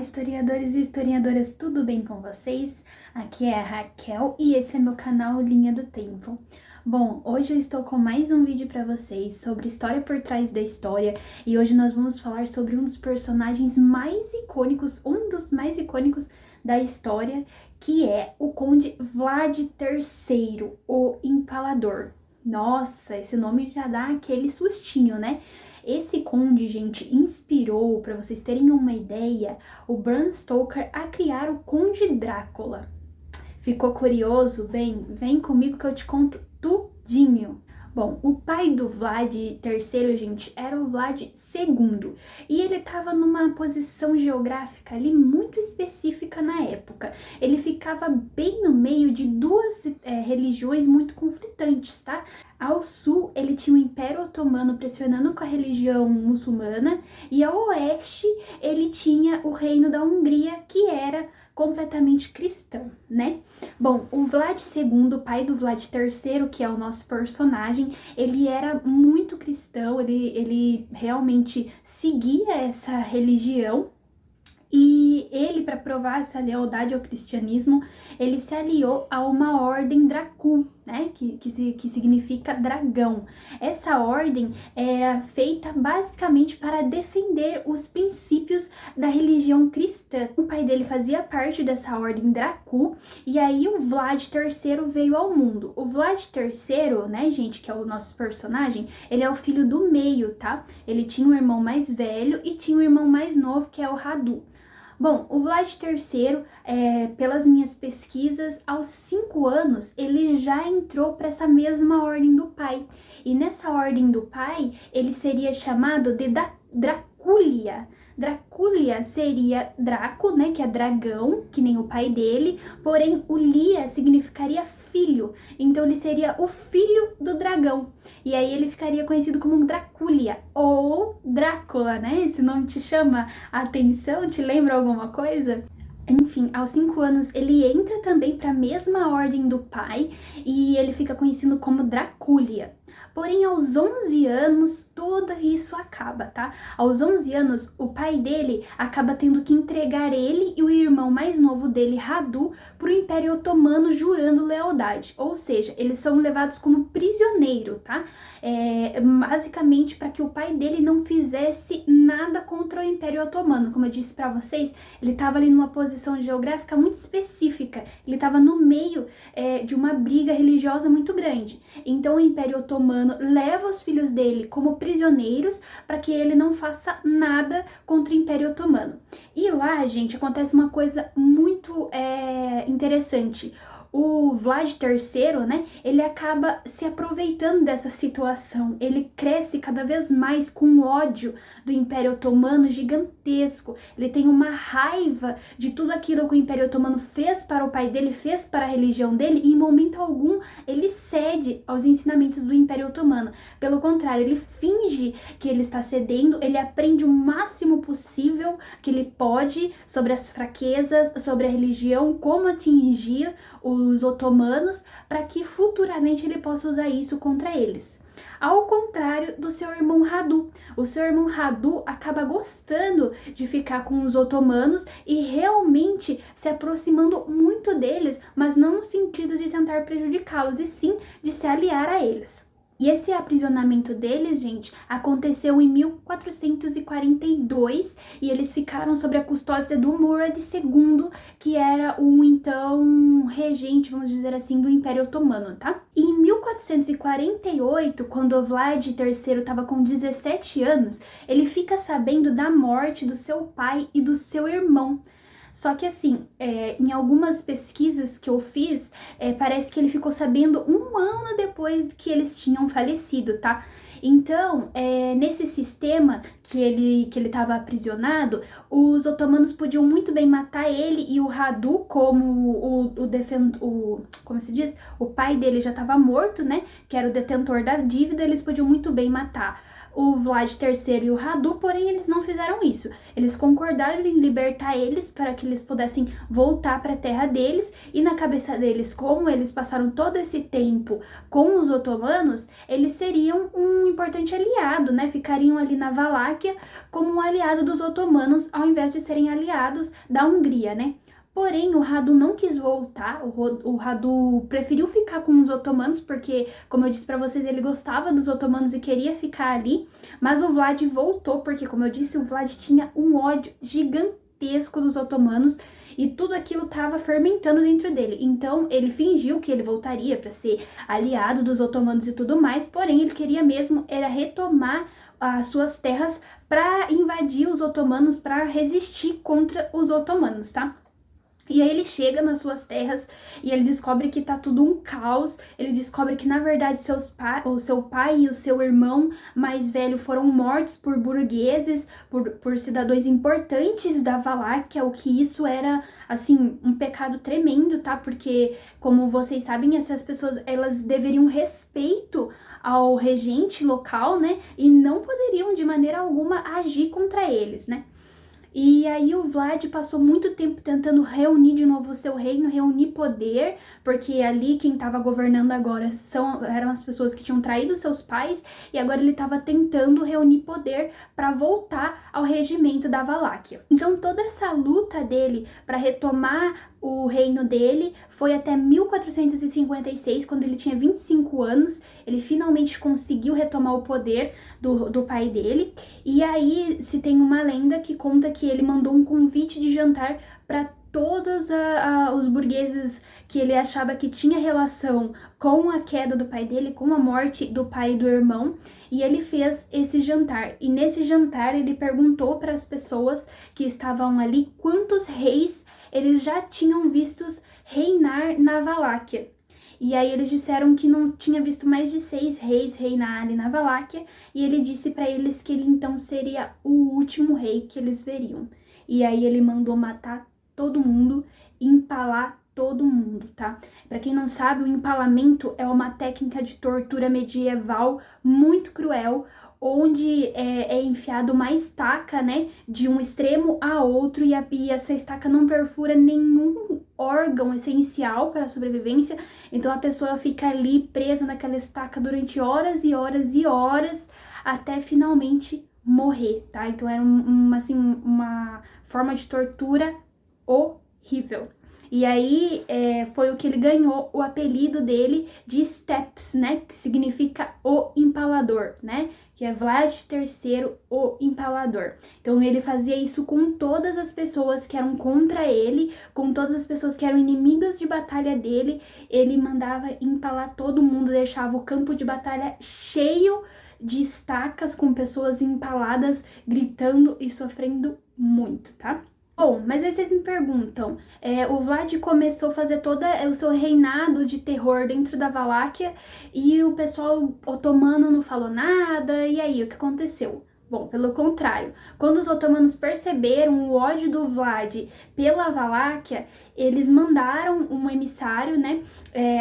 historiadores e historiadoras, tudo bem com vocês? Aqui é a Raquel e esse é meu canal Linha do Tempo. Bom, hoje eu estou com mais um vídeo para vocês sobre história por trás da história e hoje nós vamos falar sobre um dos personagens mais icônicos, um dos mais icônicos da história, que é o Conde Vlad III, o Empalador. Nossa, esse nome já dá aquele sustinho, né? Esse conde, gente, inspirou, para vocês terem uma ideia, o Bram Stoker a criar o Conde Drácula. Ficou curioso? Bem, vem comigo que eu te conto tudinho. Bom, o pai do Vlad III, gente, era o Vlad II, e ele estava numa posição geográfica ali muito específica na época. Ele ficava bem no meio de duas religiões muito conflitantes, tá? Ao sul, ele tinha o Império Otomano pressionando com a religião muçulmana, e ao oeste, ele tinha o Reino da Hungria, que era completamente cristão, né? Bom, o Vlad II, pai do Vlad III, que é o nosso personagem, ele era muito cristão, ele realmente seguia essa religião. E ele, para provar essa lealdade ao cristianismo, ele se aliou a uma ordem Dracul, né? Que significa dragão. Essa ordem era feita basicamente para defender os princípios da religião cristã. O pai dele fazia parte dessa ordem Dracul, e aí o Vlad III veio ao mundo. O Vlad III, né, gente, que é o nosso personagem, ele é o filho do meio, tá? Ele tinha um irmão mais velho e tinha um irmão mais novo, que é o Radu. Bom, o Vlad III, pelas minhas pesquisas, aos 5 anos, ele já entrou para essa mesma ordem do pai. E nessa ordem do pai, ele seria chamado de Dracúlia. Dracúlia seria Draco, né, que é dragão, que nem o pai dele, porém o Lia significaria filho, então ele seria o filho do dragão, e aí ele ficaria conhecido como Dracúlia, ou Drácula, né, esse nome te chama a atenção, te lembra alguma coisa? Enfim, aos 5 anos ele entra também para a mesma ordem do pai, e ele fica conhecido como Dracúlia. Porém, aos 11 anos, tudo isso acaba, tá? Aos 11 anos, o pai dele acaba tendo que entregar ele e o irmão mais novo dele, Radu, para o Império Otomano, jurando lealdade. Ou seja, eles são levados como prisioneiro, tá? Basicamente para que o pai dele não fizesse nada contra o Império Otomano. Como eu disse para vocês, ele estava ali numa posição geográfica muito específica. Ele estava no meio de uma briga religiosa muito grande. Então, o Império Otomano leva os filhos dele como prisioneiros para que ele não faça nada contra o Império Otomano. E lá, gente, acontece uma coisa muito interessante. O Vlad III, né, ele acaba se aproveitando dessa situação, ele cresce cada vez mais com ódio do Império Otomano gigantesco, ele tem uma raiva de tudo aquilo que o Império Otomano fez para o pai dele, fez para a religião dele, e em momento algum ele cede aos ensinamentos do Império Otomano, pelo contrário, ele finge que ele está cedendo, ele aprende o máximo possível que ele pode sobre as fraquezas, sobre a religião, como atingir os otomanos, para que futuramente ele possa usar isso contra eles. Ao contrário do seu irmão Radu. O seu irmão Radu acaba gostando de ficar com os otomanos e realmente se aproximando muito deles, mas não no sentido de tentar prejudicá-los, e sim de se aliar a eles. E esse aprisionamento deles, gente, aconteceu em 1442 e eles ficaram sob a custódia do Murad II, que era o então regente, vamos dizer assim, do Império Otomano, tá? E em 1448, quando o Vlad III estava com 17 anos, ele fica sabendo da morte do seu pai e do seu irmão. Só que assim, em algumas pesquisas que eu fiz, parece que ele ficou sabendo um ano depois que eles tinham falecido, tá? Então, nesse sistema que ele estava aprisionado, os otomanos podiam muito bem matar ele e o Radu, como como se diz? O pai dele já estava morto, né? Que era o detentor da dívida, eles podiam muito bem matar. o Vlad III e o Radu, porém eles não fizeram isso. Eles concordaram em libertar eles para que eles pudessem voltar para a terra deles, e na cabeça deles, como eles passaram todo esse tempo com os otomanos, eles seriam um importante aliado, né? Ficariam ali na Valáquia como um aliado dos otomanos, ao invés de serem aliados da Hungria, né? Porém, o Radu não quis voltar, o Radu preferiu ficar com os otomanos, porque, como eu disse pra vocês, ele gostava dos otomanos e queria ficar ali, mas o Vlad voltou, porque, como eu disse, o Vlad tinha um ódio gigantesco dos otomanos, e tudo aquilo estava fermentando dentro dele. Então, ele fingiu que ele voltaria para ser aliado dos otomanos e tudo mais, porém, ele queria mesmo era retomar as suas terras para invadir os otomanos, para resistir contra os otomanos, tá? E aí ele chega nas suas terras e ele descobre que tá tudo um caos. Ele descobre que, na verdade, o seu pai e o seu irmão mais velho foram mortos por burgueses, por cidadãos importantes da Valáquia, o que isso era, assim, um pecado tremendo, tá? Porque, como vocês sabem, essas pessoas, elas deveriam respeito ao regente local, né? E não poderiam, de maneira alguma, agir contra eles, né? E aí o Vlad passou muito tempo tentando reunir de novo o seu reino, reunir poder, porque ali quem estava governando agora eram as pessoas que tinham traído seus pais, e agora ele estava tentando reunir poder para voltar ao regimento da Valáquia. Então toda essa luta dele para retomar o reino dele foi até 1456, quando ele tinha 25 anos, ele finalmente conseguiu retomar o poder do pai dele. E aí se tem uma lenda que conta que ele mandou um convite de jantar para todos os burgueses que ele achava que tinha relação com a queda do pai dele, com a morte do pai e do irmão, e ele fez esse jantar. E nesse jantar ele perguntou para as pessoas que estavam ali quantos reis eles já tinham vistos reinar na Valáquia. E aí eles disseram que não tinha visto mais de 6 reis reinarem na Valáquia, e ele disse para eles que ele então seria o último rei que eles veriam. E aí ele mandou matar todo mundo, empalar todo mundo, tá? Para quem não sabe, o empalamento é uma técnica de tortura medieval muito cruel, onde é enfiado uma estaca, né, de um extremo a outro, e essa estaca não perfura nenhum órgão essencial para a sobrevivência, então a pessoa fica ali presa naquela estaca durante horas e horas e horas, até finalmente morrer, tá? Então era uma forma de tortura horrível. E aí foi o que ele ganhou o apelido dele de Steps, né? Que significa o empalador, né? Que é Vlad III, o empalador. Então ele fazia isso com todas as pessoas que eram contra ele, com todas as pessoas que eram inimigas de batalha dele. Ele mandava empalar todo mundo, deixava o campo de batalha cheio de estacas com pessoas empaladas, gritando e sofrendo muito, tá? Bom, mas aí vocês me perguntam, o Vlad começou a fazer todo o seu reinado de terror dentro da Valáquia e o pessoal otomano não falou nada, e aí, o que aconteceu? Bom, pelo contrário, quando os otomanos perceberam o ódio do Vlad pela Valáquia, eles mandaram um emissário, né,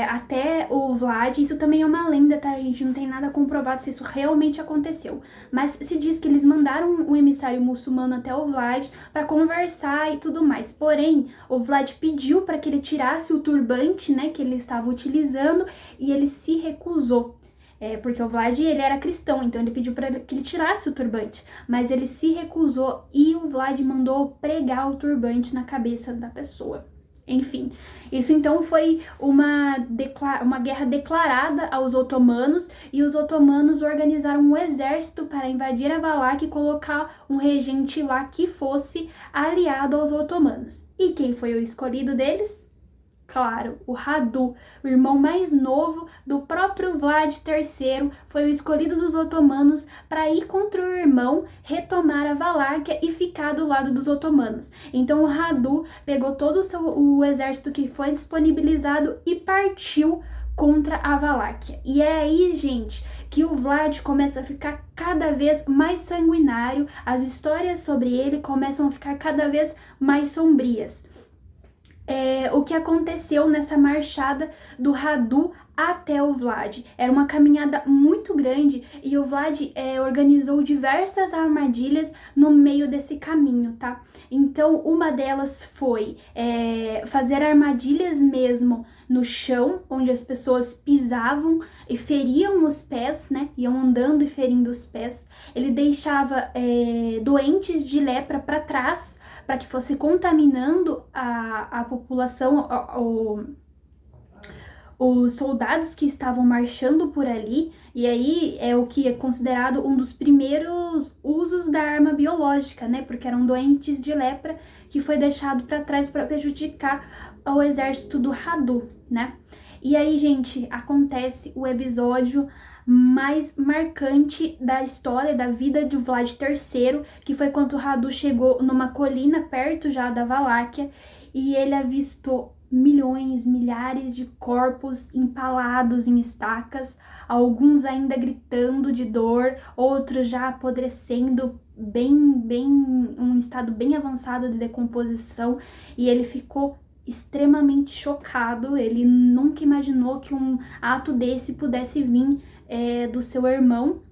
até o Vlad. Isso também é uma lenda, tá? A gente não tem nada comprovado se isso realmente aconteceu. Mas se diz que eles mandaram um emissário muçulmano até o Vlad para conversar e tudo mais. Porém, o Vlad pediu para que ele tirasse o turbante, né, que ele estava utilizando, e ele se recusou. Porque o Vlad, ele era cristão, então ele pediu para que ele tirasse o turbante, mas ele se recusou e o Vlad mandou pregar o turbante na cabeça da pessoa. Enfim, isso então foi uma guerra declarada aos otomanos, e os otomanos organizaram um exército para invadir a Valáquia e colocar um regente lá que fosse aliado aos otomanos. E quem foi o escolhido deles? Claro, o Radu, o irmão mais novo do próprio Vlad III, foi o escolhido dos otomanos para ir contra o irmão, retomar a Valáquia e ficar do lado dos otomanos. Então o Radu pegou todo o exército que foi disponibilizado e partiu contra a Valáquia. E é aí, gente, que o Vlad começa a ficar cada vez mais sanguinário, as histórias sobre ele começam a ficar cada vez mais sombrias. o que aconteceu nessa marchada do Radu até o Vlad. Era uma caminhada muito grande e o Vlad organizou diversas armadilhas no meio desse caminho, tá? Então, uma delas foi fazer armadilhas mesmo no chão, onde as pessoas pisavam e feriam os pés, né? Iam andando e ferindo os pés. Ele deixava doentes de lepra para trás, para que fosse contaminando a população, os soldados que estavam marchando por ali, e aí é o que é considerado um dos primeiros usos da arma biológica, né? Porque eram doentes de lepra que foi deixado para trás para prejudicar o exército do Radu, né? E aí, gente, acontece o episódio mais marcante da história, da vida de Vlad III, que foi quando o Radu chegou numa colina perto já da Valáquia e ele avistou milhões, milhares de corpos empalados em estacas, alguns ainda gritando de dor, outros já apodrecendo, bem, um estado bem avançado de decomposição, e ele ficou extremamente chocado. Ele nunca imaginou que um ato desse pudesse vir do seu irmão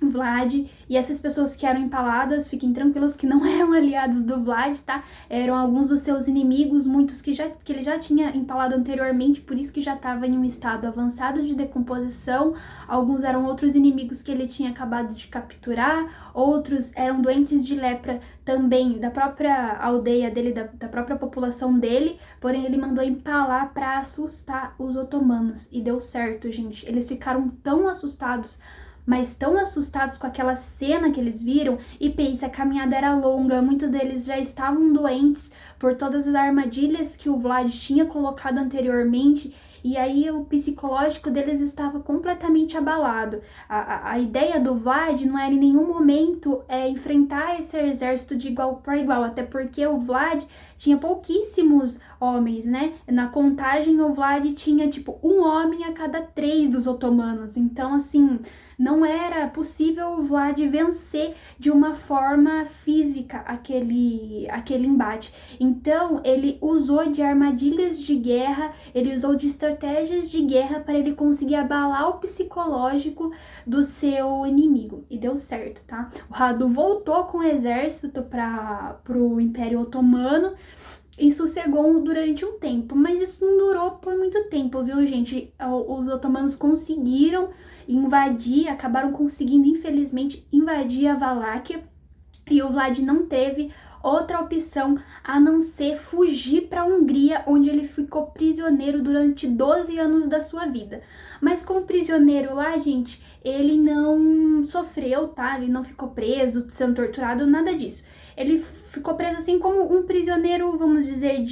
Vlad, e essas pessoas que eram empaladas, fiquem tranquilas que não eram aliados do Vlad, tá? Eram alguns dos seus inimigos, muitos que ele já tinha empalado anteriormente, por isso que já estava em um estado avançado de decomposição. Alguns eram outros inimigos que ele tinha acabado de capturar, outros eram doentes de lepra também da própria aldeia dele, da própria população dele, porém ele mandou empalar para assustar os otomanos, e deu certo, gente. Eles ficaram tão assustados, mas tão assustados com aquela cena que eles viram, e pensa, a caminhada era longa, muitos deles já estavam doentes por todas as armadilhas que o Vlad tinha colocado anteriormente, e aí o psicológico deles estava completamente abalado. A ideia do Vlad não era em nenhum momento enfrentar esse exército de igual para igual, até porque o Vlad tinha pouquíssimos homens, né? Na contagem, o Vlad tinha tipo um homem a cada 3 dos otomanos, então assim, não era possível o Vlad vencer de uma forma física aquele embate. Então ele usou de armadilhas de guerra, ele usou de estratégias de guerra para ele conseguir abalar o psicológico do seu inimigo, e deu certo, tá? O Radu voltou com o exército para o Império Otomano e sossegou durante um tempo, mas isso não durou por muito tempo, viu, gente? Os otomanos conseguiram invadir, acabaram conseguindo, infelizmente, invadir a Valáquia, e o Vlad não teve outra opção a não ser fugir para a Hungria, onde ele ficou prisioneiro durante 12 anos da sua vida. Mas como prisioneiro lá, gente, ele não sofreu, tá? Ele não ficou preso, sendo torturado, nada disso. Ele ficou preso assim como um prisioneiro, vamos dizer,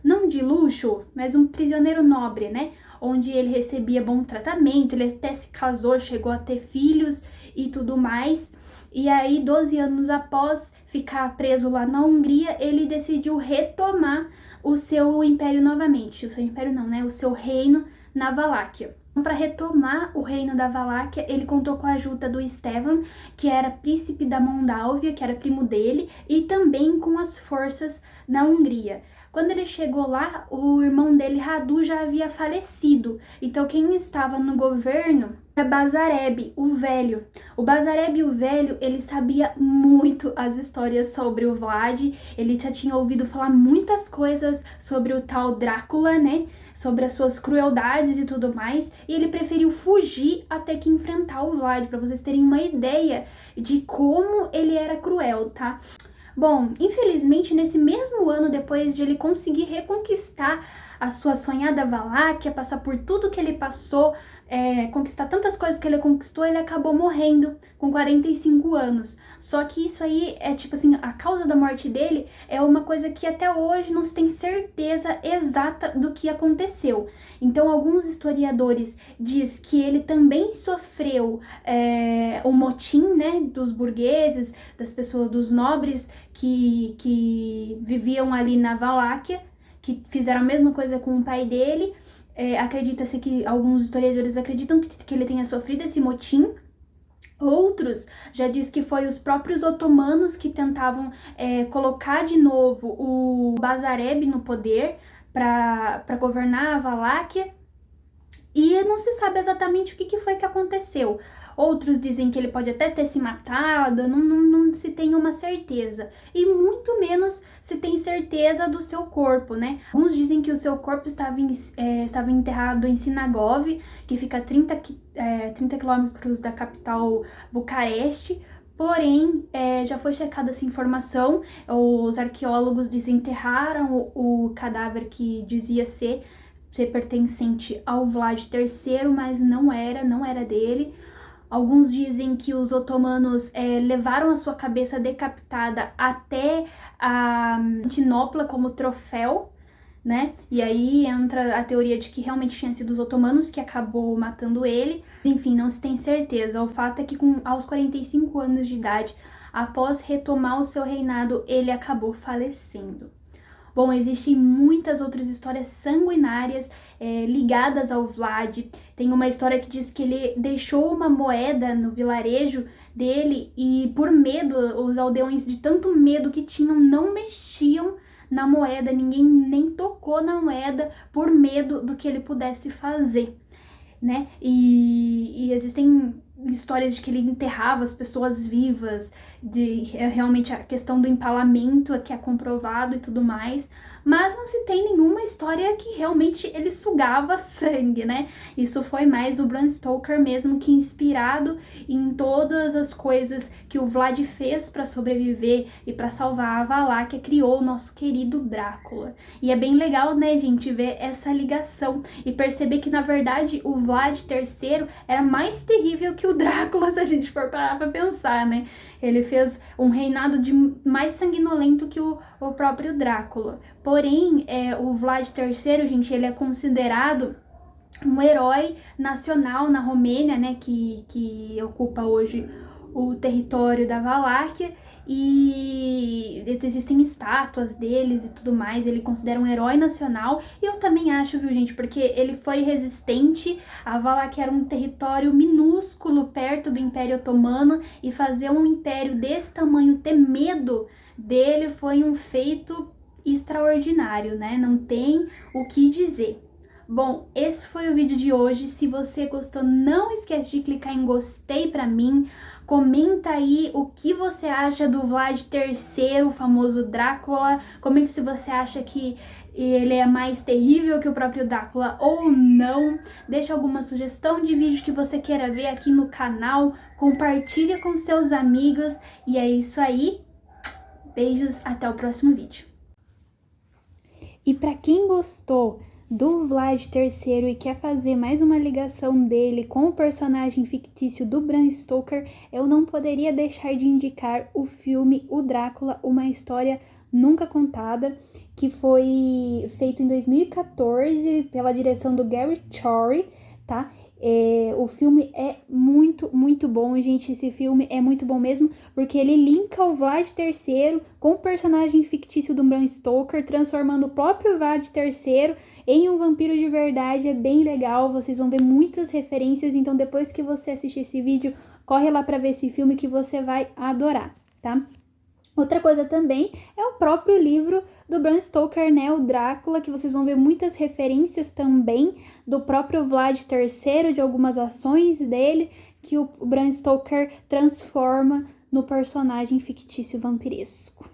não de luxo, mas um prisioneiro nobre, né? Onde ele recebia bom tratamento, ele até se casou, chegou a ter filhos e tudo mais. E aí, 12 anos após ficar preso lá na Hungria, ele decidiu retomar o seu império novamente. O seu império não, né? O seu reino na Valáquia. Para retomar o reino da Valáquia, ele contou com a ajuda do Stefan, que era príncipe da Moldávia, que era primo dele, e também com as forças da Hungria. Quando ele chegou lá, o irmão dele, Radu, já havia falecido. Então quem estava no governo era Basarab, o velho. O Basarab, o velho, ele sabia muito as histórias sobre o Vlad. Ele já tinha ouvido falar muitas coisas sobre o tal Drácula, né? Sobre as suas crueldades e tudo mais. E ele preferiu fugir até que enfrentar o Vlad, para vocês terem uma ideia de como ele era cruel, tá? Bom, infelizmente, nesse mesmo ano, depois de ele conseguir reconquistar a sua sonhada Valáquia, passar por tudo que ele passou, conquistar tantas coisas que ele conquistou, ele acabou morrendo com 45 anos. Só que isso aí é tipo assim, a causa da morte dele é uma coisa que até hoje não se tem certeza exata do que aconteceu. Então alguns historiadores diz que ele também sofreu o motim, né, dos burgueses, das pessoas, dos nobres que viviam ali na Valáquia, que fizeram a mesma coisa com o pai dele. Acredita-se que alguns historiadores acreditam que ele tenha sofrido esse motim, Outros já diz que foi os próprios otomanos que tentavam colocar de novo o Bazareb no poder para governar a Valáquia, e não se sabe exatamente o que foi que aconteceu. Outros dizem que ele pode até ter se matado, não se tem uma certeza. E muito menos se tem certeza do seu corpo, né? Alguns dizem que o seu corpo estava enterrado em Sinagov, que fica a 30 quilômetros da capital Bucareste. Porém, já foi checada essa informação, os arqueólogos desenterraram o cadáver que dizia ser pertencente ao Vlad III, mas não era dele. Alguns dizem que os otomanos levaram a sua cabeça decapitada até a Constantinopla como troféu, né? E aí entra a teoria de que realmente tinha sido os otomanos que acabou matando ele. Enfim, não se tem certeza. O fato é que aos 45 anos de idade, após retomar o seu reinado, ele acabou falecendo. Bom, existem muitas outras histórias sanguinárias ligadas ao Vlad. Tem uma história que diz que ele deixou uma moeda no vilarejo dele e, por medo, os aldeões, de tanto medo que tinham, não mexiam na moeda, ninguém nem tocou na moeda por medo do que ele pudesse fazer, né? E existem histórias de que ele enterrava as pessoas vivas, realmente a questão do empalamento que é comprovado e tudo mais, mas não se tem nenhuma história que realmente ele sugava sangue, né? Isso foi mais o Bram Stoker mesmo, que, inspirado em todas as coisas que o Vlad fez para sobreviver e para salvar a Valáquia, criou o nosso querido Drácula. E é bem legal, né, gente, ver essa ligação e perceber que, na verdade, o Vlad III era mais terrível que o Drácula, se a gente for parar pra pensar, né? Ele fez um reinado mais sanguinolento que o próprio Drácula. Porém, o Vlad III, gente, ele é considerado um herói nacional na Romênia, né? Que ocupa hoje o território da Valáquia, e existem estátuas deles e tudo mais. Ele considera um herói nacional, e eu também acho, viu, gente, porque ele foi resistente. A Valáquia era um território minúsculo perto do Império Otomano, e fazer um império desse tamanho ter medo dele foi um feito extraordinário, né? Não tem o que dizer. Bom, esse foi o vídeo de hoje. Se você gostou, não esquece de clicar em gostei pra mim. Comenta aí o que você acha do Vlad III, o famoso Drácula. Comenta se você acha que ele é mais terrível que o próprio Drácula ou não. Deixa alguma sugestão de vídeo que você queira ver aqui no canal. Compartilha com seus amigos. E é isso aí. Beijos, até o próximo vídeo. E para quem gostou do Vlad III e quer fazer mais uma ligação dele com o personagem fictício do Bram Stoker, eu não poderia deixar de indicar o filme O Drácula, uma história nunca contada, que foi feito em 2014 pela direção do Gary Chori, tá? O filme é muito bom, gente. Esse filme é muito bom mesmo, porque ele linka o Vlad III com o personagem fictício do Bram Stoker, transformando o próprio Vlad III em um vampiro de verdade. É bem legal, vocês vão ver muitas referências, então depois que você assistir esse vídeo, corre lá pra ver esse filme que você vai adorar, tá? Outra coisa também é o próprio livro do Bram Stoker, né, o Drácula, que vocês vão ver muitas referências também do próprio Vlad III, de algumas ações dele, que o Bram Stoker transforma no personagem fictício vampiresco.